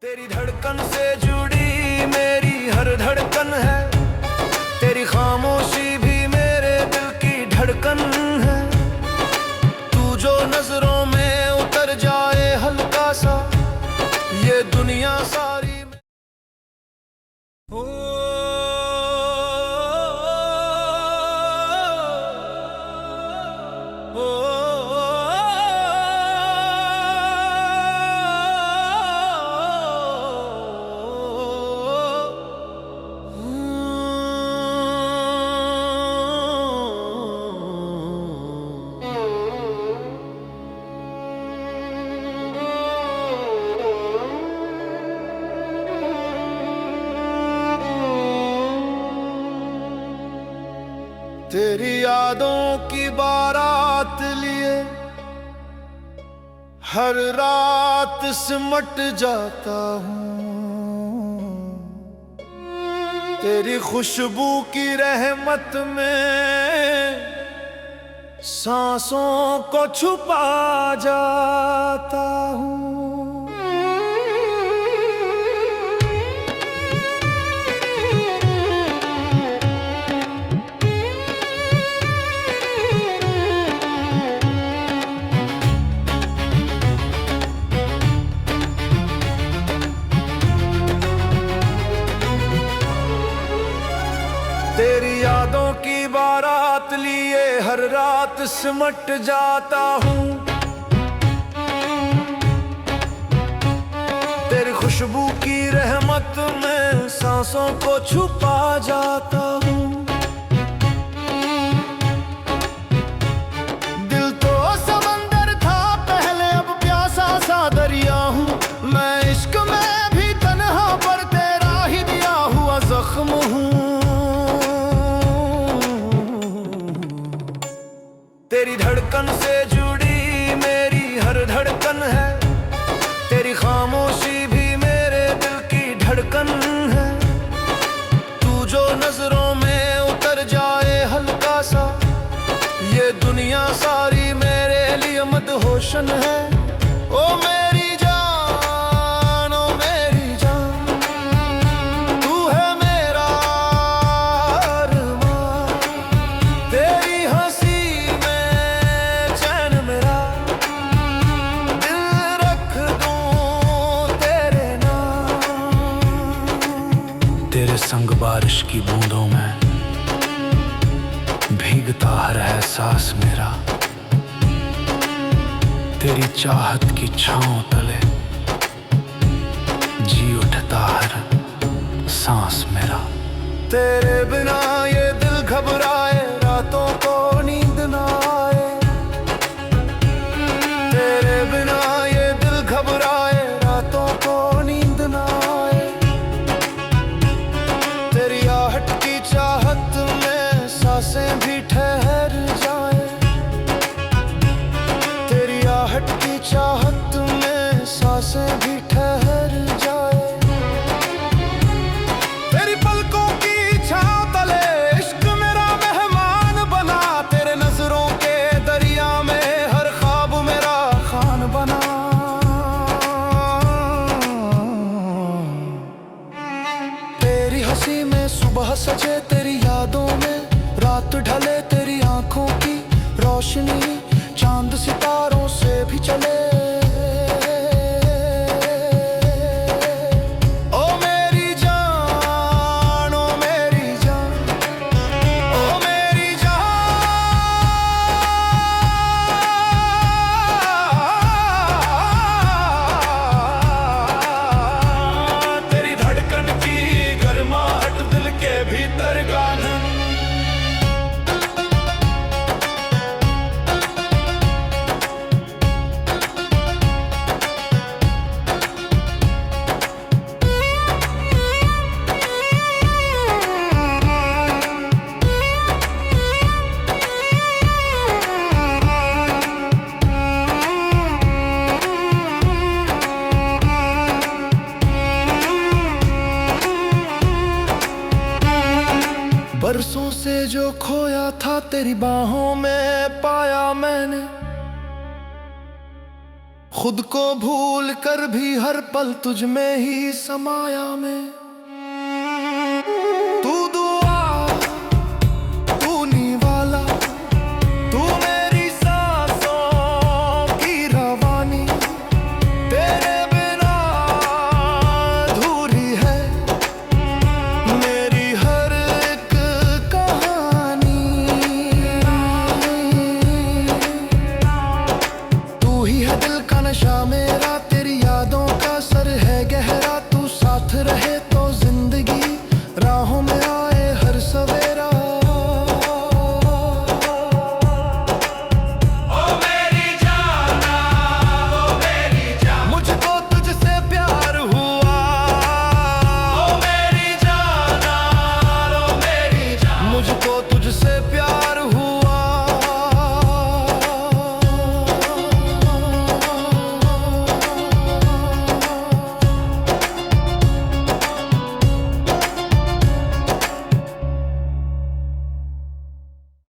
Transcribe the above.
तेरी धड़कन से जुड़ी मेरी हर धड़कन है, तेरी खामोशी भी मेरे दिल की धड़कन है। तू जो नजरों में उतर जाए हल्का सा, ये दुनिया सारी ओ तेरी यादों की बारात लिए हर रात सिमट जाता हूँ। तेरी खुशबू की रहमत में सांसों को छुपा जाता हूँ। तेरी यादों की बारात लिए हर रात सिमट जाता हूँ। तेरी खुशबू की रहमत में सांसों को छुपा जाता हूँ। दिल तो समंदर था पहले, अब प्यासा सा दरिया हूँ। मैं इश्क में भी तन्हा पर तेरा ही दिया हुआ जख्म हूँ। तेरी धड़कन से जुड़ी मेरी हर धड़कन है, तेरी खामोशी भी मेरे दिल की धड़कन है। तू जो नजरों में उतर जाए हल्का सा, ये दुनिया सारी मेरे लिए मदहोशन है। ओ मेरी जान, ओ मेरी जान, तू है मेरा अरमान। तेरी हंसी तेरे संग बारिश की बूंदों में भीगता हर एहसास मेरा। तेरी चाहत की छांव तले जी उठता हर सांस मेरा। तेरे बिना ये दिल घबराए, रातों को नींद ना आए। तेरे बिना ये दिल घबराए, रातों को नींद ना आए। तेरी आहट की चाहत में सांसें भी ठहर जाए। तेरी आहट की चाहत में सांसें भी ठहर जाए। तेरी पलकों की छांव तले इश्क मेरा मेहमान बना। तेरे नजरों के दरिया में हर ख्वाब मेरा खान बना। तेरी हंसी में सुबह सजे, तेरी यादों में रात ढले। तेरी आंखों की रोशनी चांद सितारों से भी चले। ओ मेरी जान, ओ मेरी जान, ओ मेरी जान। तेरी धड़कन की गर्माहट दिल के भीतर गान। बरसों से जो खोया था तेरी बाहों में पाया मैंने। खुद को भूल कर भी हर पल तुझ में ही समाया मैं।